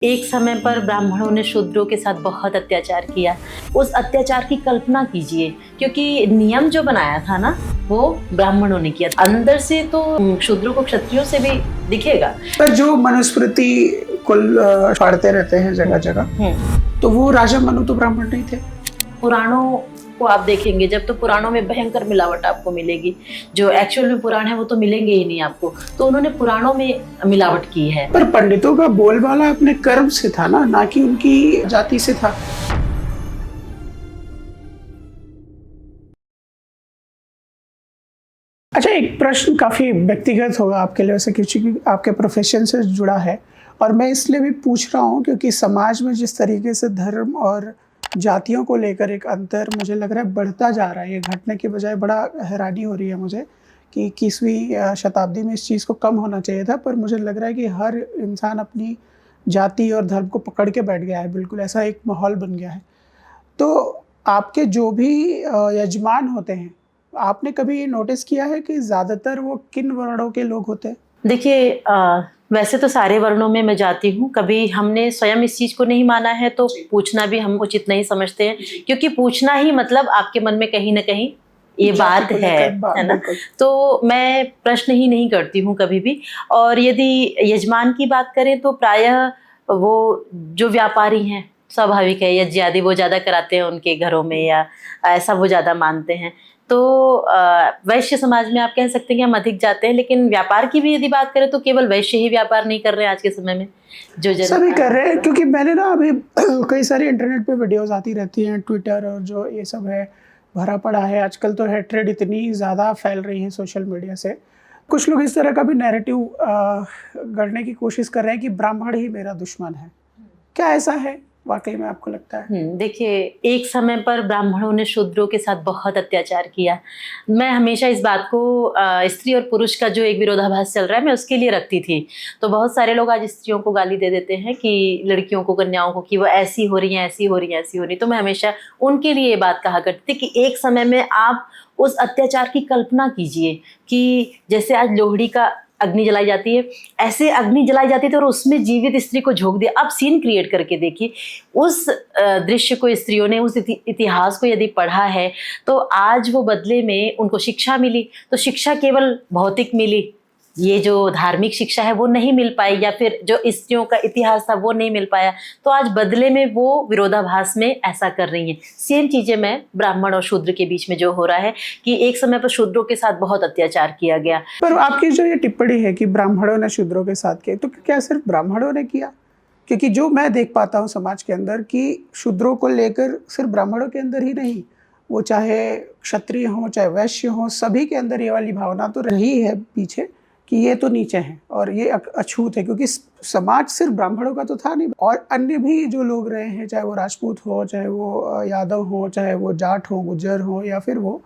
एक समय पर ब्राह्मणों ने शूद्रों के साथ बहुत अत्याचार किया। उस अत्याचार की कल्पना कीजिए, क्योंकि नियम जो बनाया था ना, वो ब्राह्मणों ने किया। अंदर से तो शूद्रों को क्षत्रियों से भी दिखेगा। पर जो मनुस्मृति कुल पढ़ते रहते हैं जगह जगह, तो वो राजा मनु तो ब्राह्मण नहीं थे। पुराणों को आप देखेंगे जब, तो पुराणों में भयंकर मिलावट आपको मिलेगी। जो एक्चुअल में पुराण है वो तो मिलेंगे ही नहीं आपको, तो उन्होंने पुराणों में मिलावट की है। पर पंडितों का बोलबाला अपने कर्म से था ना कि उनकी जाति से था। अच्छा, एक प्रश्न काफी व्यक्तिगत होगा आपके लिए वैसे, क्योंकि आपके प्रोफेशन से जुड़ा है, और मैं इसलिए भी पूछ रहा हूँ क्योंकि समाज में जिस तरीके से धर्म और जातियों को लेकर एक अंतर मुझे लग रहा है बढ़ता जा रहा है, ये घटने के बजाय बड़ा हैरानी हो रही है मुझे कि 21वीं शताब्दी में इस चीज़ को कम होना चाहिए था, पर मुझे लग रहा है कि हर इंसान अपनी जाति और धर्म को पकड़ के बैठ गया है, बिल्कुल ऐसा एक माहौल बन गया है। तो आपके जो भी यजमान होते हैं, आपने कभी नोटिस किया है कि ज़्यादातर वो किन वर्णों के लोग होते हैं? देखिए, वैसे तो सारे वर्णों में मैं जाती हूँ, कभी हमने स्वयं इस चीज को नहीं माना है, तो पूछना भी हम उचित नहीं समझते हैं, क्योंकि पूछना ही मतलब आपके मन में कहीं ना कहीं ये बात है ना। तो मैं प्रश्न ही नहीं करती हूँ कभी भी। और यदि यजमान की बात करें तो प्रायः वो जो व्यापारी हैं, स्वाभाविक है, यज्ञ आदि वो ज्यादा कराते हैं उनके घरों में, या ऐसा वो ज्यादा मानते हैं। तो वैश्य समाज में आप कह सकते हैं कि हम अधिक जाते हैं, लेकिन व्यापार की भी यदि बात करें तो केवल वैश्य ही व्यापार नहीं कर रहे हैं आज के समय में, जो सभी कर रहे हैं। क्योंकि मैंने ना अभी कई सारी इंटरनेट पे वीडियोस आती रहती हैं, ट्विटर और जो ये सब है भरा पड़ा है आजकल, तो हेट्रेड इतनी ज़्यादा फैल रही है सोशल मीडिया से। कुछ लोग इस तरह का भी नैरेटिव गढ़ने की कोशिश कर रहे हैं कि ब्राह्मण ही मेरा दुश्मन है। क्या ऐसा है वाकई में, आपको लगता है? देखिए, एक समय पर ब्राह्मणों ने शूद्रों के साथ बहुत अत्याचार किया। मैं हमेशा इस बात को स्त्री और पुरुष का जो एक विरोधाभास चल रहा है, मैं उसके लिए रखती थी। तो बहुत सारे लोग आज स्त्रियों को गाली दे देते हैं कि लड़कियों को, कन्याओं को, कि वो ऐसी हो रही हैं, ऐसी हो रही हैं, ऐसी हो रही। तो मैं हमेशा उनके लिए ये बात कहा करती थी कि एक समय में आप उस अत्याचार की कल्पना कीजिए कि जैसे आज लोहड़ी का अग्नि जलाई जाती है, ऐसे अग्नि जलाई जाती थी और उसमें जीवित स्त्री को झोंक दिया। आप सीन क्रिएट करके देखिए, उस दृश्य को स्त्रियों ने, उस इतिहास को यदि पढ़ा है, तो आज वो बदले में उनको शिक्षा मिली। तो शिक्षा केवल भौतिक मिली, ये जो धार्मिक शिक्षा है वो नहीं मिल पाई, या फिर जो स्त्रियों का इतिहास था वो नहीं मिल पाया। तो आज बदले में वो विरोधाभास में ऐसा कर रही हैं। सेम चीजें मैं ब्राह्मण और शूद्र के बीच में जो हो रहा है कि एक समय पर शूद्रों के साथ बहुत अत्याचार किया गया। पर आपकी जो ये टिप्पणी है कि ब्राह्मणों ने शूद्रों के साथ किया, तो क्या सिर्फ ब्राह्मणों ने किया? क्योंकि जो मैं देख पाता हूँ समाज के अंदर कि शूद्रों को लेकर सिर्फ ब्राह्मणों के अंदर ही नहीं, वो चाहे क्षत्रिय हों चाहे वैश्य हों, सभी के अंदर ये वाली भावना तो रही है पीछे कि ये तो नीचे हैं और ये अछूत है। क्योंकि समाज सिर्फ ब्राह्मणों का तो था नहीं, और अन्य भी जो लोग रहे हैं, चाहे वो राजपूत हो, चाहे वो यादव हो, चाहे वो जाट हो, गुज्जर हो, या फिर वो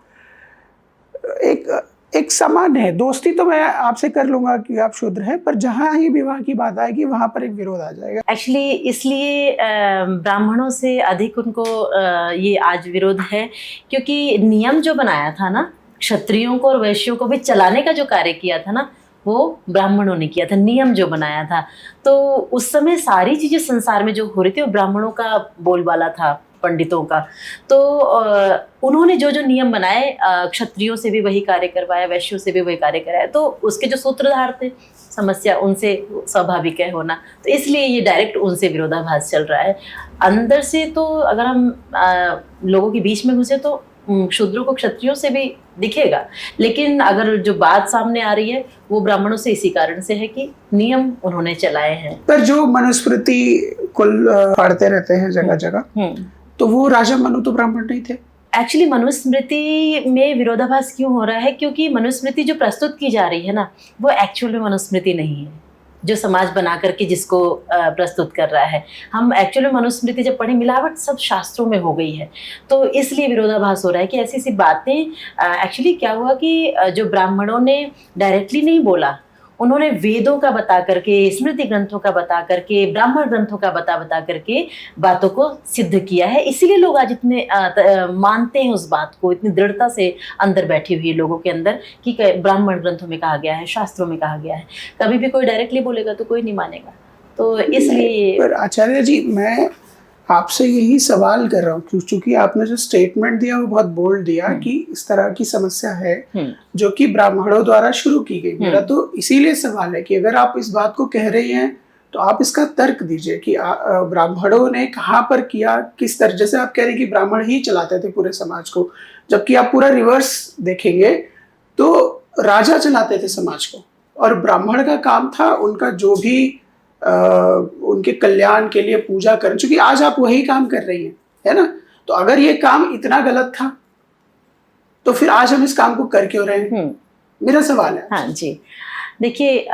एक समान है। दोस्ती तो मैं आपसे कर लूंगा कि आप शूद्र हैं, पर जहाँ ही विवाह की बात आएगी वहां पर एक विरोध आ जाएगा। एक्चुअली इसलिए ब्राह्मणों से अधिक उनको ये आज विरोध है, क्योंकि नियम जो बनाया था ना, क्षत्रियों को और वैश्यों को भी चलाने का जो कार्य किया था ना, वो ब्राह्मणों ने किया था। नियम जो बनाया था, तो उस समय सारी चीजें संसार में जो हो रही थी वो ब्राह्मणों का बोलबाला था, पंडितों का। तो उन्होंने जो जो नियम बनाए, क्षत्रियों से भी वही कार्य करवाया, वैश्यों से भी वही कार्य कराया। तो उसके जो सूत्रधार थे, समस्या उनसे स्वाभाविक है होना, तो इसलिए ये डायरेक्ट उनसे विरोधाभास चल रहा है। अंदर से तो अगर हम लोगों के बीच में घुसे तो शूद्रों को क्षत्रियों से भी दिखेगा, लेकिन अगर जो बात सामने आ रही है वो ब्राह्मणों से इसी कारण से है कि नियम उन्होंने चलाए हैं। पर जो मनुस्मृति कुल पढ़ते रहते हैं जगह जगह, तो वो राजा मनु तो ब्राह्मण नहीं थे। एक्चुअली मनुस्मृति में विरोधाभास क्यों हो रहा है? क्योंकि मनुस्मृति जो प्रस्तुत की जा रही है ना, वो एक्चुअल में मनुस्मृति नहीं है, जो समाज बना करके जिसको प्रस्तुत कर रहा है। हम एक्चुअली मनुस्मृति जब पढ़े, मिलावट सब शास्त्रों में हो गई है, तो इसलिए विरोधाभास हो रहा है कि ऐसी ऐसी बातें। एक्चुअली क्या हुआ कि जो ब्राह्मणों ने डायरेक्टली नहीं बोला, उन्होंने वेदों का बता करके, स्मृति ग्रंथों का बता करके, ब्राह्मण ग्रंथों का बता करके बातों को सिद्ध किया है। इसीलिए लोग आज इतने मानते हैं उस बात को, इतनी दृढ़ता से अंदर बैठी हुई है लोगों के अंदर कि ब्राह्मण ग्रंथों में कहा गया है, शास्त्रों में कहा गया है। कभी भी कोई डायरेक्टली बोलेगा तो कोई नहीं मानेगा, तो इसलिए पर आचार्य जी, मैं आपसे यही सवाल कर रहा हूँ क्योंकि आपने जो स्टेटमेंट दिया वो बहुत बोल्ड दिया कि इस तरह की समस्या है जो कि ब्राह्मणों द्वारा शुरू की गई। मेरा तो इसीलिए सवाल है कि अगर आप इस बात को कह रही हैं तो आप इसका तर्क दीजिए कि ब्राह्मणों ने कहाँ पर किया, किस तरह। जैसे आप कह रहे हैं कि ब्राह्मण ही चलाते थे पूरे समाज को, जबकि आप पूरा रिवर्स देखेंगे तो राजा चलाते थे समाज को, और ब्राह्मण का काम था उनका जो भी उनके कल्याण के लिए पूजा करना, क्योंकि आज आप वही काम कर रही हैं, है ना। तो अगर ये काम इतना गलत था तो फिर आज हम इस काम को कर क्यों रहे हैं, मेरा सवाल है। हाँ जी, देखिए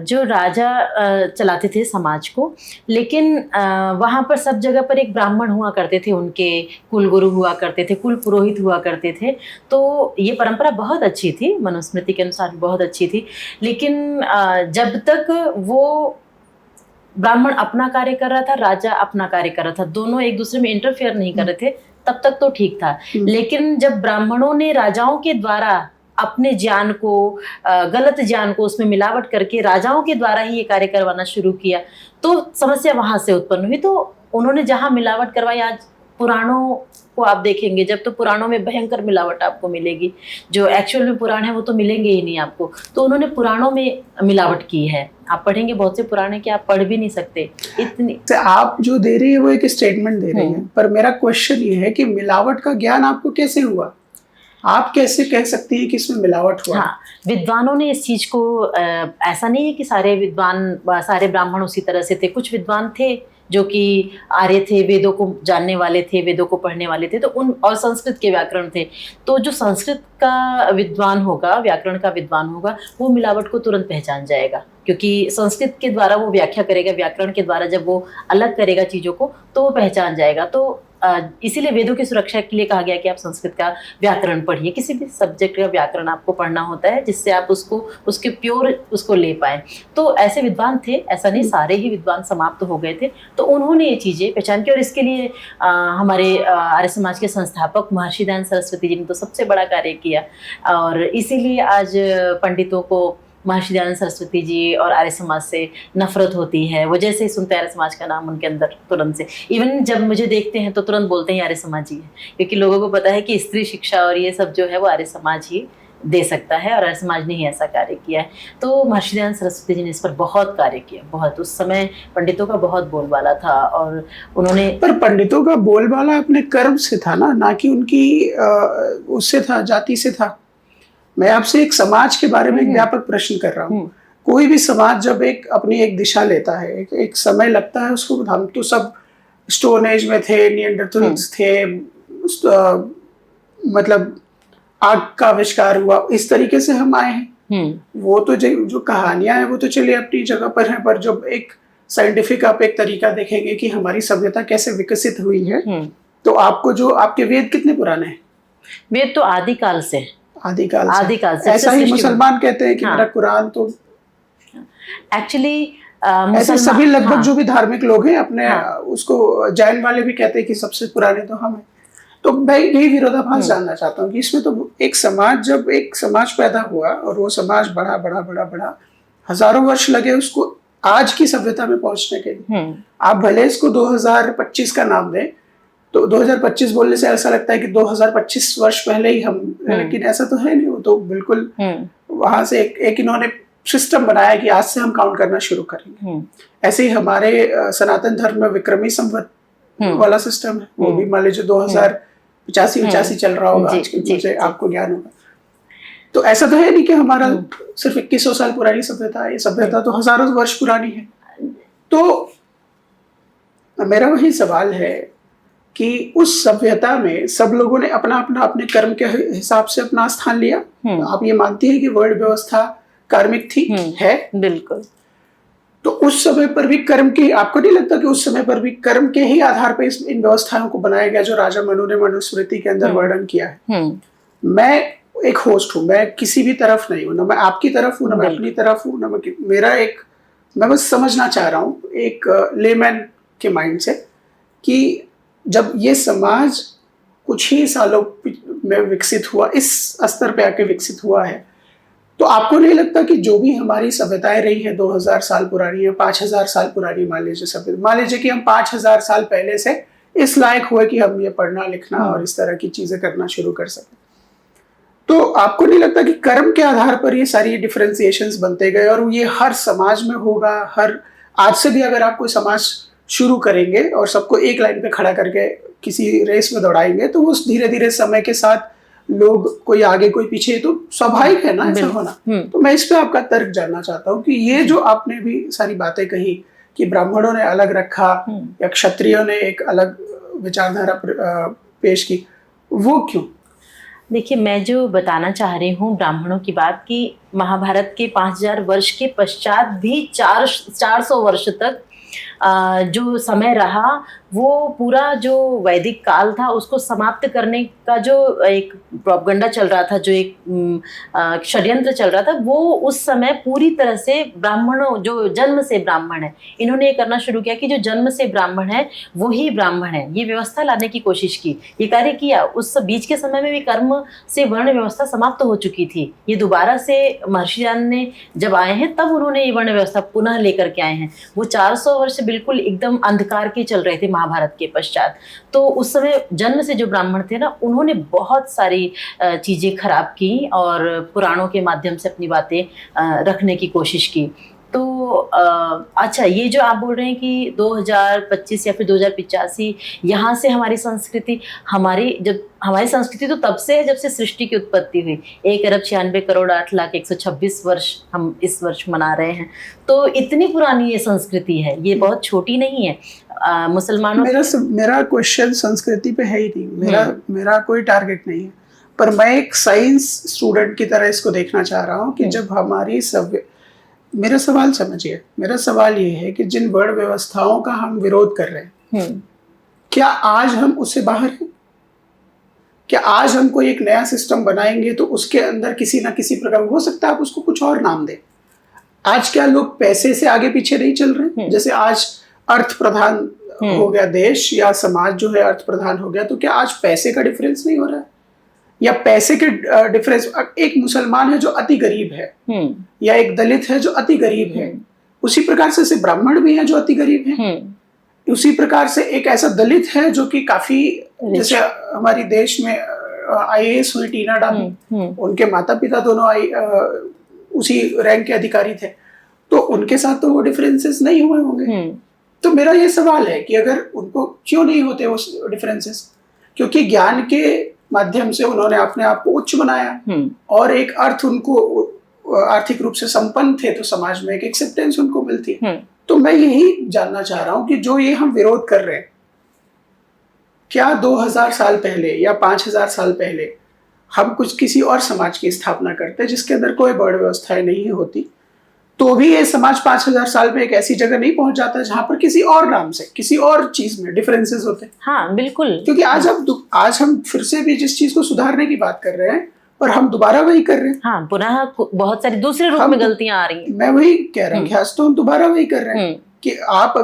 जो राजा चलाते थे समाज को, लेकिन वहाँ पर सब जगह पर एक ब्राह्मण हुआ करते थे, उनके कुल गुरु हुआ करते थे, कुल पुरोहित हुआ करते थे। तो ये परंपरा बहुत अच्छी थी, मनुस्मृति के अनुसार बहुत अच्छी थी। लेकिन जब तक वो ब्राह्मण अपना कार्य कर रहा था, राजा अपना कार्य कर रहा था, दोनों एक दूसरे में इंटरफेयर नहीं कर रहे थे, तब तक तो ठीक था। लेकिन जब ब्राह्मणों ने राजाओं के द्वारा अपने ज्ञान को, गलत ज्ञान को उसमें मिलावट करके राजाओं के द्वारा ही ये कार्य करवाना शुरू किया, तो समस्या वहां से उत्पन्न हुई। तो उन्होंने जहां मिलावट करवाई, आज पुराणों को आप देखेंगे जब, तो पुराणों में भयंकर मिलावट आपको मिलेगी। जो एक्चुअल में पुराण है वो तो मिलेंगे ही नहीं आपको। तो उन्होंने पुराणों में मिलावट की है। आप पढ़ेंगे बहुत से पुराने कि आप पढ़ भी नहीं सकते इतनी। आप जो दे रही है वो एक स्टेटमेंट दे रही है, पर मेरा क्वेश्चन ये है कि मिलावट का ज्ञान आपको कैसे हुआ? आप कैसे कह सकती हैं कि इसमें मिलावट हुआ? हाँ, विद्वानों ने इस चीज को, ऐसा नहीं है कि सारे विद्वान, सारे ब्राह्मण उसी तरह से थे। कुछ विद्वान थे जो कि आर्य थे, वेदों को जानने वाले थे, वेदों को पढ़ने वाले थे, तो उन, और संस्कृत के व्याकरण थे। तो जो संस्कृत का विद्वान होगा, व्याकरण का विद्वान होगा, वो मिलावट को तुरंत पहचान जाएगा, क्योंकि संस्कृत के द्वारा वो व्याख्या करेगा, व्याकरण के द्वारा जब वो अलग करेगा चीज़ों को तो वो पहचान जाएगा। तो इसीलिए वेदों की सुरक्षा के लिए कहा गया कि आप संस्कृत का व्याकरण पढ़िए। किसी भी सब्जेक्ट का व्याकरण आपको पढ़ना होता है जिससे आप उसको, उसके प्योर उसको ले पाए। तो ऐसे विद्वान थे, ऐसा नहीं सारे ही विद्वान समाप्त हो गए थे। तो उन्होंने ये चीज़ें पहचान की, और इसके लिए हमारे आर्य समाज के संस्थापक महर्षि दयानंद सरस्वती जी ने तो सबसे बड़ा कार्य किया। और इसीलिए आज पंडितों को महर्षि दयानंद सरस्वती जी और आर्य समाज से नफरत होती है। वो जैसे ही सुनते हैं आर्य समाज का नाम, उनके अंदर तुरंत से, इवन जब मुझे देखते हैं तो तुरंत बोलते हैं आर्य समाज ही है, क्योंकि लोगों को पता है कि स्त्री शिक्षा और ये सब जो है वो आर्य समाज ही दे सकता है, और आर्य समाज ने ही ऐसा कार्य किया है। तो महर्षि दयानंद सरस्वती जी ने इस पर बहुत कार्य किया, बहुत। उस समय पंडितों का बहुत बोलबाला था, और उन्होंने, पर पंडितों का बोलबाला अपने कर्म से था ना कि उनकी उससे था, जाति से था। मैं आपसे एक समाज के बारे में एक व्यापक प्रश्न कर रहा हूँ। कोई भी समाज जब अपनी एक दिशा लेता है, एक समय लगता है उसको। हम तो सब स्टोन एज में थे, निएंडरथैल्स थे, मतलब आग का आविष्कार हुआ, इस तरीके से हम आए हैं। वो तो जो कहानियां हैं वो तो चलिए अपनी जगह पर हैं, पर जब एक साइंटिफिक आप एक तरीका देखेंगे कि हमारी सभ्यता कैसे विकसित हुई है, तो आपको जो आपके वेद कितने पुराने हैं? वेद तो आदिकाल से, आदिकाल से। ऐसा ही मुसलमान कहते हैं कि मेरा कुरान तो एक्चुअली ऐसे सभी लगभग जो भी धार्मिक लोग हैं अपने, उसको जैन वाले भी कहते हैं कि सबसे पुराने तो हम हैं। तो मैं यही विरोधाभास जानना चाहता हूँ कि इसमें तो एक समाज, जब एक समाज पैदा हुआ और वो समाज बड़ा हजारों वर्ष लगे उसको आज की सभ्यता में पहुंचने के लिए। आप भले इसको 2025 का नाम दें, तो 2025 बोलने से ऐसा लगता है कि 2025 वर्ष पहले ही हम, लेकिन ऐसा तो है नहीं। वो तो बिल्कुल वहां से एक इन्होंने सिस्टम बनाया कि आज से हम काउंट करना शुरू करेंगे। ऐसे ही हमारे सनातन धर्म में विक्रमी संवत वाला सिस्टम है, वो भी मान लीजिए 2085 चल रहा होगा आज के, मुझे आपको ज्ञान होगा। तो ऐसा तो है नहीं कि हमारा सिर्फ 2100 साल पुरानी सभ्यता है, ये सभ्यता तो हजारों वर्ष पुरानी है। तो मेरा वही सवाल है कि उस सभ्यता में सब लोगों ने अपने कर्म के हिसाब से अपना स्थान लिया। आप ये मानती हैं कि वर्ण व्यवस्था कार्मिक थी? है, बिल्कुल। तो उस समय पर भी कर्म के, आपको नहीं लगता कि उस समय पर भी कर्म के ही आधार पर इन व्यवस्थाओं को बनाया गया जो राजा मनु ने मनुस्मृति के अंदर वर्णन किया है? मैं एक होस्ट हूँ, मैं किसी भी तरफ नहीं हूँ, ना मैं आपकी तरफ हूँ, ना मैं अपनी तरफ हूँ, ना मैं बस समझना चाह रहा हूँ एक लेमैन के माइंड से कि जब ये समाज कुछ ही सालों में विकसित हुआ, इस स्तर पे आके विकसित हुआ है, तो आपको नहीं लगता कि जो भी हमारी सभ्यताएं रही है 2000 साल पुरानी या 5000 साल पुरानी, मान लीजिए सभ्यता, मान लीजिए कि हम 5000 साल पहले से इस लायक हुए कि हम ये पढ़ना लिखना और इस तरह की चीजें करना शुरू कर सकें, तो आपको नहीं लगता कि कर्म के आधार पर ये सारी डिफरेंशिएशंस बनते गए और ये हर समाज में होगा? हर आज से भी अगर आप कोई समाज शुरू करेंगे और सबको एक लाइन पे खड़ा करके किसी रेस में दौड़ाएंगे तो वो धीरे धीरे समय के साथ लोग कोई आगे कोई पीछे, तो स्वाभाविक है ना ऐसा होना। तो मैं इस पे आपका तर्क जानना चाहता हूँ कि ये जो आपने भी सारी बातें कही कि ब्राह्मणों ने अलग रखा या क्षत्रियों ने एक अलग विचारधारा पेश की, वो क्यों? देखिए, मैं जो बताना चाह रही हूँ ब्राह्मणों की बात, कि महाभारत के 5000 वर्ष के पश्चात भी 400 वर्ष तक जो समय रहा, वो पूरा जो वैदिक काल था उसको समाप्त करने का जो एक प्रोपगंडा चल रहा था, जो एक षड्यंत्र चल रहा था, वो उस समय पूरी तरह से ब्राह्मणों, जो जन्म से ब्राह्मण है, इन्होंने ये करना शुरू किया कि जो जन्म से ब्राह्मण है वो ही ब्राह्मण है, ये व्यवस्था लाने की कोशिश की, ये कार्य किया। उस बीच के समय में भी कर्म से वर्ण व्यवस्था समाप्त हो चुकी थी। ये दोबारा से महर्षि जान ने जब आए हैं तब उन्होंने ये वर्ण व्यवस्था पुनः लेकर के आए हैं। वो 400 वर्ष बिल्कुल एकदम अंधकार के चल रहे थे महाभारत के पश्चात। तो उस समय जन्म से जो ब्राह्मण थे ना, उन्होंने बहुत सारी चीज़ें खराब की और पुराणों के माध्यम से अपनी बातें रखने की कोशिश की। तो अच्छा, ये जो आप बोल रहे हैं कि 2025 या फिर 2085 यहाँ से हमारी संस्कृति, हमारी संस्कृति तो तब से है जब से सृष्टि की उत्पत्ति हुई। 1,96,8,01,26 वर्ष हम इस वर्ष मना रहे हैं, तो इतनी पुरानी ये संस्कृति है, ये बहुत छोटी नहीं है। मुसलमानों, मेरा क्वेश्चन संस्कृति पे है ही नहीं, मेरा कोई टारगेट नहीं है, पर मैं एक साइंस स्टूडेंट की तरह इसको देखना चाह रहा हूँ कि जब हमारी मेरा सवाल समझिए, मेरा सवाल ये है कि जिन वर्ण व्यवस्थाओं का हम विरोध कर रहे हैं, क्या आज हम उससे बाहर हैं? क्या आज हम कोई एक नया सिस्टम बनाएंगे तो उसके अंदर किसी ना किसी प्रकार, हो सकता है आप उसको कुछ और नाम दें, आज क्या लोग पैसे से आगे पीछे नहीं चल रहे? जैसे आज अर्थ प्रधान हो गया देश या समाज जो है अर्थ प्रधान हो गया, तो क्या आज पैसे का डिफरेंस नहीं हो रहा है? या पैसे के डिफरेंस, एक मुसलमान है जो अति गरीब है या एक दलित है जो अति गरीब है, उसी प्रकार से ब्राह्मण भी है जो अति गरीब है, उसी प्रकार से एक ऐसा दलित है जो कि काफी, जैसे हमारी देश में IAS हुई टीना डाबी, उनके माता पिता दोनों उसी रैंक के अधिकारी थे, तो उनके साथ तो वो डिफरेंसेस नहीं हुए होंगे। तो मेरा ये सवाल है कि अगर उनको क्यों नहीं होते वो डिफरेंसेस, क्योंकि ज्ञान के माध्यम से उन्होंने अपने आप को उच्च बनाया और एक अर्थ, उनको आर्थिक रूप से संपन्न थे तो समाज में एक एक्सेप्टेंस उनको मिलती है। तो मैं यही जानना चाह रहा हूं कि जो ये हम विरोध कर रहे हैं, क्या 2000 साल पहले या 5000 साल पहले हम कुछ किसी और समाज की स्थापना करते जिसके अंदर कोई वर्ण व्यवस्थाएं नहीं होती, तो भी ये समाज 5000 साल में एक ऐसी जगह नहीं पहुंच जाता जहां पर किसी और नाम से, किसी और चीज में डिफरेंसेस होते? हाँ, बिल्कुल। क्योंकि आज हम फिर से भी जिस चीज को सुधारने की बात कर रहे हैं और हम दोबारा वही कर रहे हैं। हाँ, पुनः बहुत सारी दूसरे रूप में गलतियां आ रही हैं। मैं वही कह रहा हूँ कि आज तो हम दोबारा वही कर रहे हैं कि आप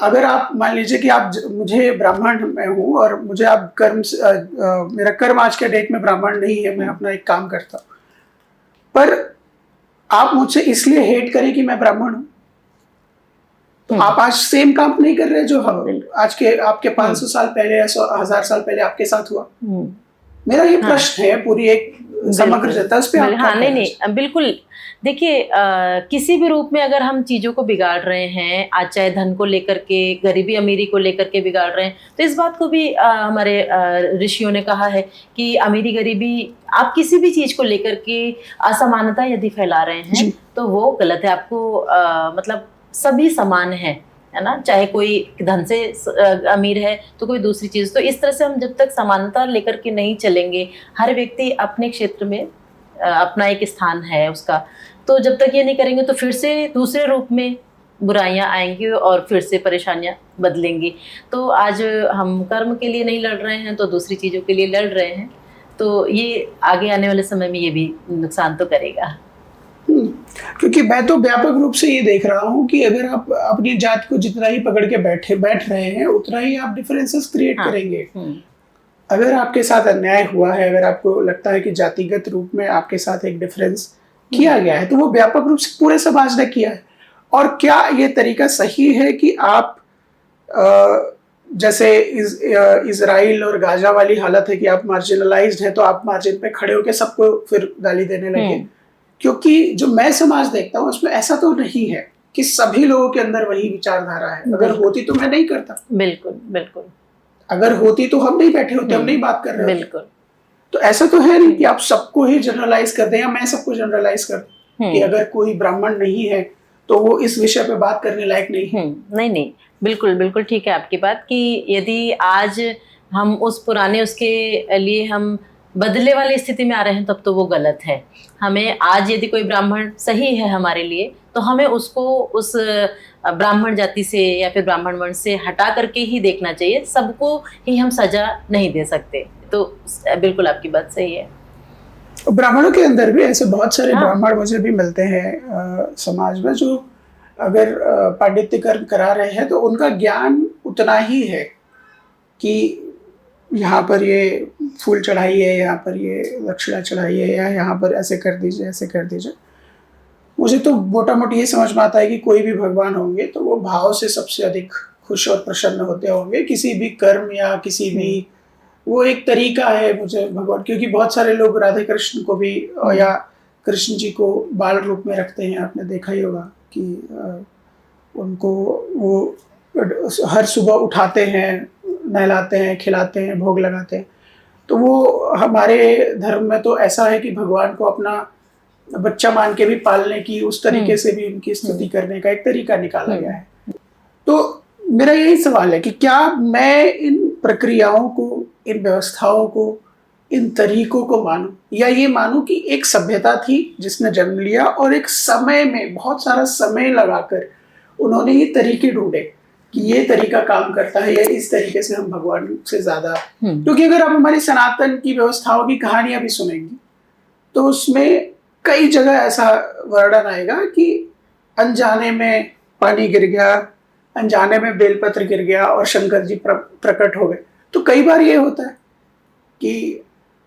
अगर आप मान लीजिए कि आप, मुझे ब्राह्मण मैं हूँ और मुझे आप मेरा कर्म आज के डेट में ब्राह्मण नहीं है, मैं अपना एक काम करता हूँ, पर आप मुझसे इसलिए हेट करें कि मैं ब्राह्मण हूं, तो आप आज सेम काम नहीं कर रहे जो हम आज के आपके 500 साल पहले या 1000 साल पहले आपके साथ हुआ। मेरा ये प्रश्न है, पूरी एक समग्र जनता उस पे आप नहीं, बिल्कुल। देखिए, किसी भी रूप में अगर हम चीज़ों को बिगाड़ रहे हैं, आज चाहे धन को लेकर के, गरीबी अमीरी को लेकर के बिगाड़ रहे हैं, तो इस बात को भी हमारे ऋषियों ने कहा है कि अमीरी गरीबी, आप किसी भी चीज़ को लेकर के असमानता यदि फैला रहे हैं तो वो गलत है। आपको मतलब सभी समान है ना, चाहे कोई धन से अमीर है तो कोई दूसरी चीज़। तो इस तरह से हम जब तक समानता लेकर के नहीं चलेंगे, हर व्यक्ति अपने क्षेत्र में अपना एक स्थान है उसका, तो जब तक ये नहीं करेंगे तो फिर से दूसरे रूप में बुराइयां आएंगी और फिर से परेशानियां बदलेंगी। तो आज हम कर्म के लिए नहीं लड़ रहे हैं तो दूसरी चीज़ों के लिए लड़ रहे हैं, तो ये आगे आने वाले समय में ये भी नुकसान तो करेगा। क्योंकि मैं तो व्यापक रूप से ये देख रहा हूँ कि अगर आप अपनी जात को जितना ही पकड़ के बैठ रहे हैं उतना ही आप डिफरेंसेस क्रिएट करेंगे। अगर आपके साथ अन्याय हुआ है, अगर आपको लगता है कि जातिगत रूप में आपके साथ एक डिफरेंस किया गया है, तो वो व्यापक रूप से पूरे समाज ने किया है। और क्या ये तरीका सही है कि आप जैसे इजराइल और गाजा वाली हालत है कि आप मार्जिनलाइज्ड हैं तो आप मार्जिन पे खड़े होकर सबको फिर गाली देने लगे? क्योंकि जो मैं समाज देखता हूँ उसमें ऐसा तो नहीं है कि सभी लोगों के अंदर वही विचारधारा है। अगर होती तो मैं नहीं करता, बिल्कुल बिल्कुल, अगर होती तो हम नहीं बैठे होते, हम नहीं बात कर रहे होते। बिल्कुल। तो ऐसा तो है नहीं कि आप सबको ही जनरलाइज कर दें या मैं सबको जनरलाइज कर दूं कि अगर कोई ब्राह्मण नहीं है तो वो इस विषय पे बात करने लायक नहीं है। नहीं नहीं, बिल्कुल बिल्कुल ठीक है आपकी बात कि यदि आज हम उस पुराने उसके लिए हम बदले वाली स्थिति में आ रहे हैं तब तो वो गलत है। हमें आज यदि कोई ब्राह्मण सही है हमारे लिए तो हमें उसको उस ब्राह्मण जाति से या फिर ब्राह्मण वर्ण से हटा करके ही देखना चाहिए, सबको ही हम सजा नहीं दे सकते। तो बिल्कुल आपकी बात सही है। ब्राह्मणों के अंदर भी ऐसे बहुत सारे हाँ। ब्राह्मण मुझे भी मिलते हैं समाज में जो अगर पांडित्य कर्म करा रहे हैं तो उनका ज्ञान उतना ही है कि यहाँ पर ये फूल चढ़ाइए, यहाँ पर ये दक्षिणा चढ़ाइए, या यहाँ पर ऐसे कर दीजिए, ऐसे कर दीजिए। मुझे तो मोटा मोटी ये समझ में आता है कि कोई भी भगवान होंगे तो वो भाव से सबसे अधिक खुश और प्रसन्न होते होंगे। किसी भी कर्म या किसी भी, वो एक तरीका है मुझे भगवान, क्योंकि बहुत सारे लोग राधे कृष्ण को भी या कृष्ण जी को बाल रूप में रखते हैं। आपने देखा ही होगा कि उनको वो हर सुबह उठाते हैं, नहलाते हैं, खिलाते हैं, भोग लगाते हैं। तो वो हमारे धर्म में तो ऐसा है कि भगवान को अपना बच्चा मान के भी पालने की, उस तरीके से भी उनकी स्तुति करने का एक तरीका निकाला गया है। तो मेरा यही सवाल है कि क्या मैं इन प्रक्रियाओं को, इन व्यवस्थाओं को, इन तरीकों को मानूं, या ये मानूं कि एक सभ्यता थी जिसने जन्म लिया और एक समय में बहुत सारा समय लगाकर उन्होंने ये तरीके ढूंढे कि ये तरीका काम करता है या इस तरीके से हम भगवान से ज्यादा। क्योंकि अगर आप हमारी सनातन की व्यवस्थाओं की कहानियां भी सुनेंगी तो उसमें कई जगह ऐसा वर्णन आएगा कि अनजाने में पानी गिर गया, अनजाने में बेलपत्र गिर गया और शंकर जी प्रकट हो गए। तो कई बार ये होता है कि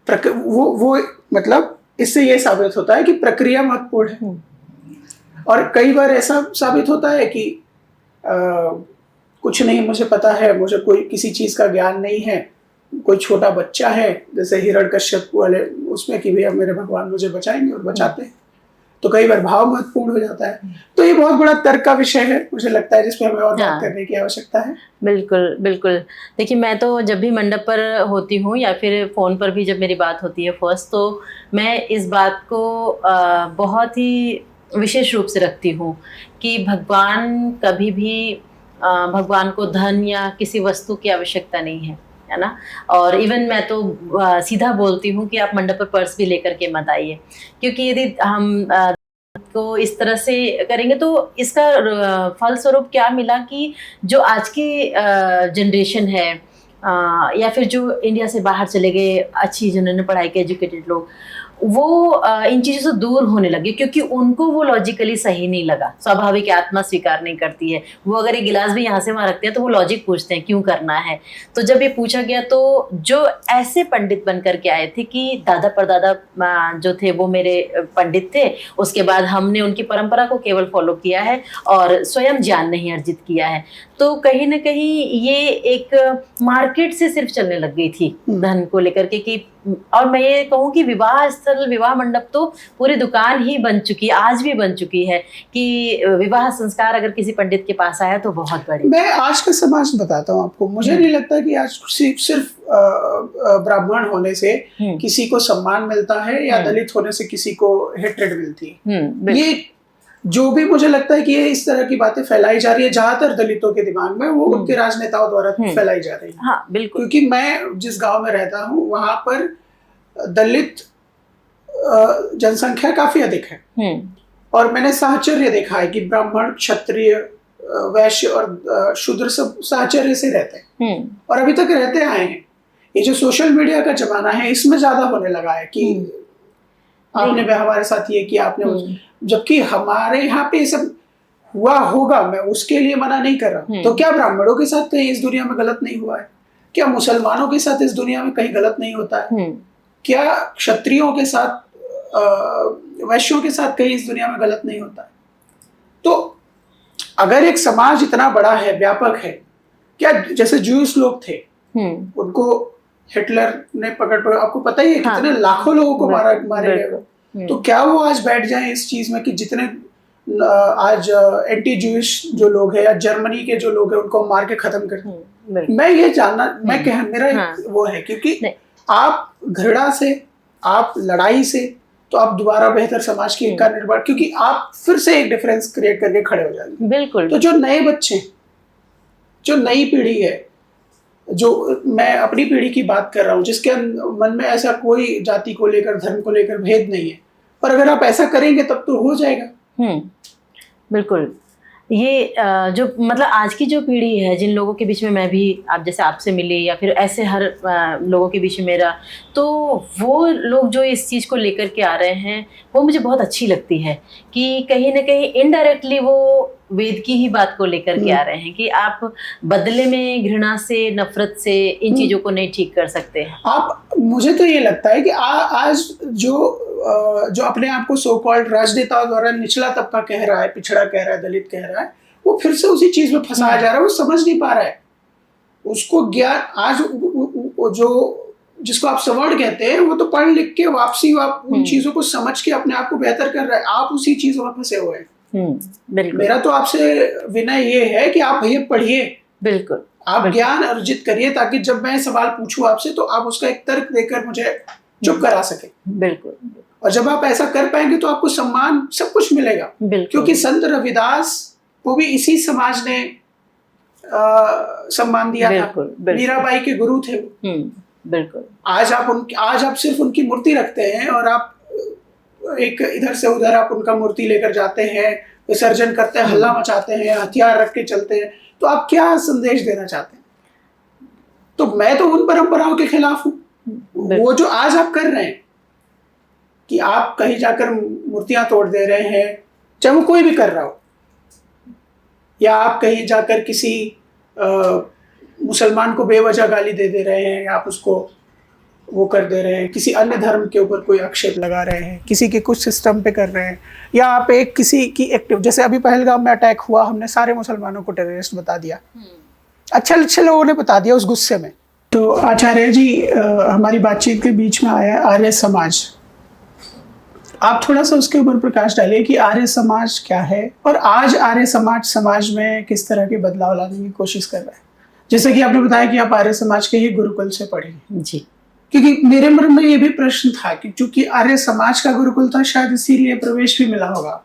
वो मतलब इससे ये साबित होता है कि प्रक्रिया महत्वपूर्ण है। और कई बार ऐसा साबित होता है कि कुछ नहीं मुझे पता है, मुझे कोई किसी चीज का ज्ञान नहीं है, कोई छोटा बच्चा है जैसे हिरण्यकश्यप वाले उसमें कि भैया मेरे भगवान मुझे बचाएंगे, और बचाते हैं। तो कई बार भाव महत्वपूर्ण हो जाता है। तो ये बहुत बड़ा तर्क का विषय है मुझे लगता है, जिस पर हमें और बात करने की आवश्यकता है। बिल्कुल बिल्कुल। देखिए, मैं तो जब भी मंडप पर होती हूँ या फिर फ़ोन पर भी जब मेरी बात होती है फर्स्ट, तो मैं इस बात को बहुत ही विशेष रूप से रखती हूँ कि भगवान कभी भी भगवान को धन या किसी वस्तु की आवश्यकता नहीं है ना। और इवन मैं तो सीधा बोलती हूँ कि आप मंडप पर पर्स भी लेकर के मत आइए, क्योंकि यदि हम को इस तरह से करेंगे तो इसका फलस्वरूप क्या मिला कि जो आज की जनरेशन है या फिर जो इंडिया से बाहर चले गए अच्छी जिन्होंने पढ़ाई के एजुकेटेड लोग, वो इन चीज़ों से दूर होने लगे क्योंकि उनको वो लॉजिकली सही नहीं लगा। स्वाभाविक आत्मा स्वीकार नहीं करती है। वो अगर ये गिलास भी यहाँ से वहाँ रखते हैं तो वो लॉजिक पूछते हैं क्यों करना है। तो जब ये पूछा गया तो जो ऐसे पंडित बन करके आए थे कि दादा परदादा जो थे वो मेरे पंडित थे, उसके बाद हमने उनकी परंपरा को केवल फॉलो किया है और स्वयं ज्ञान नहीं अर्जित किया है, तो कहीं ना कहीं ये एक मार्केट से सिर्फ चलने लग गई थी धन को लेकर के कि, और मैं ये कहूँ कि विवाह स्थल, विवाह मंडप तो पूरी दुकान ही बन चुकी है, आज भी बन चुकी है कि विवाह संस्कार अगर किसी पंडित के पास आया तो बहुत बड़े। मैं आज का समाज बताता हूँ आपको, मुझे नहीं लगता कि आज सिर्फ ब्राह्मण होने से किसी को सम्मान मिलता है या दलित होने से किसी को हेट्रेड मिलती है। ये जो भी मुझे लगता है कि ये इस तरह की बातें फैलाई जा रही है ज्यादातर दलितों के दिमाग में, वो उनके राजनेताओं द्वारा फैलाई जा रही है। हाँ, बिल्कुल। क्योंकि मैं जिस गांव में रहता हूँ वहां पर दलित जनसंख्या काफी अधिक है और मैंने साहचर्य देखा है कि ब्राह्मण, क्षत्रिय, वैश्य और शूद्र सब साहचर्य से रहते हैं और अभी तक रहते आए हैं। ये जो सोशल मीडिया का जमाना है इसमें ज्यादा होने लगा है कि आपने भी हमारे साथ ये किया, आपने, जबकि हमारे यहाँ पे ये सब हुआ होगा, मैं उसके लिए मना नहीं कर रहा। तो क्या ब्राह्मणों के साथ कहीं इस दुनिया में गलत नहीं हुआ है? क्या मुसलमानों के साथ इस दुनिया में कहीं गलत नहीं होता है? क्या क्षत्रियों के साथ, वैश्यों के साथ कहीं इस दुनिया में गलत नहीं होता है? तो अगर एक समाज इतना बड़ा है, व्यापक है, क्या जैसे ज्यूस लोग थे, उनको हिटलर ने पकड़, आपको पता ही है कितने लाखों लोगों को मारे गए, तो क्या वो आज बैठ जाए इस चीज में कि जितने आज एंटी ज्यूइश जो लोग हैं या जर्मनी के जो लोग हैं उनको मार के खत्म कर मैं ये जानना, मैं कह मेरा वो है, क्योंकि आप घृणा से, आप लड़ाई से, तो आप दोबारा बेहतर समाज की का निर्माण, क्योंकि आप फिर से एक डिफरेंस क्रिएट करके खड़े हो जाएंगे। बिल्कुल। तो जो नए बच्चे, जो नई पीढ़ी है, जो मैं अपनी पीढ़ी की बात कर रहा हूँ, जिसके मन में ऐसा कोई जाति को लेकर, धर्म को लेकर भेद नहीं है, पर अगर आप ऐसा करेंगे तब तो हो जाएगा। बिल्कुल। ये जो मतलब आज की जो पीढ़ी है, जिन लोगों के बीच में मैं भी आप जैसे आपसे मिली या फिर ऐसे हर लोगों के बीच में मेरा, तो वो लोग जो इस चीज़ को लेकर के आ रहे हैं वो मुझे बहुत अच्छी लगती है कि कहीं ना कहीं इनडायरेक्टली वो वेद की ही बात को लेकर के आ रहे हैं कि आप बदले में घृणा से, नफरत से इन चीज़ों को नहीं ठीक कर सकते हैं आप। मुझे तो ये लगता है कि आज जो अपने आप को सो कॉल्ड राजनेताओं द्वारा निचला तबका कह रहा है, पिछड़ा कह रहा है, दलित कह रहा है, वो फिर से उसी चीज में फंसाया जा रहा है। वो समझ नहीं पा रहा है, उसको ज्ञान आज जो जिसको आप सवर्ण कहते हैं, वो तो पढ़ लिख के वापसी उन चीजों को समझ के अपने आप को बेहतर कर रहा है। आप उसी चीजों में फंसे हुए हैं। मेरा तो आपसे विनय ये है कि आप भैया पढ़िए, बिल्कुल, आप ज्ञान अर्जित करिए, ताकि जब मैं सवाल पूछूं आपसे तो आप उसका एक तर्क देकर मुझे चुप करा सके। बिल्कुल। और जब आप ऐसा कर पाएंगे तो आपको सम्मान सब कुछ मिलेगा, क्योंकि संत रविदास को भी इसी समाज ने सम्मान दिया था। मीराबाई के गुरु थे वो। बिल्कुल। आज आप सिर्फ उनकी मूर्ति रखते हैं और आप एक इधर से उधर आप उनका मूर्ति लेकर जाते हैं, विसर्जन करते हैं, हल्ला मचाते हैं, हथियार रख के चलते हैं, तो आप क्या संदेश देना चाहते हैं? तो मैं तो उन परंपराओं के खिलाफ हूँ। वो जो आज आप कर रहे हैं कि आप कहीं जाकर मूर्तियां तोड़ दे रहे हैं, चाहे वो कोई भी कर रहा हो, या आप कहीं जाकर किसी मुसलमान को बेवजह गाली दे रहे हैं, या आप उसको वो कर दे रहे हैं, किसी अन्य धर्म के ऊपर कोई आक्षेप लगा रहे हैं, किसी के कुछ सिस्टम पे कर रहे हैं, या आप किसी की एक्टिव, जैसे अभी पहलगाम में अटैक हुआ, हमने सारे मुसलमानों को टेररिस्ट बता दिया, अच्छे लोगों ने बता दिया उस गुस्से में। तो आचार्य जी, हमारी बातचीत के बीच में आया आर्य समाज, आप थोड़ा सा उसके ऊपर प्रकाश डालिए कि आर्य समाज क्या है और आज आर्य समाज में किस तरह के बदलाव लाने की कोशिश कर रहा है। जैसे कि आपने बताया कि आप आर्य समाज के ही गुरुकुल से पढ़े जी, क्योंकि मेरे मन में ये भी प्रश्न था कि चूंकि आर्य समाज का गुरुकुल था, शायद इसीलिए प्रवेश भी मिला होगा।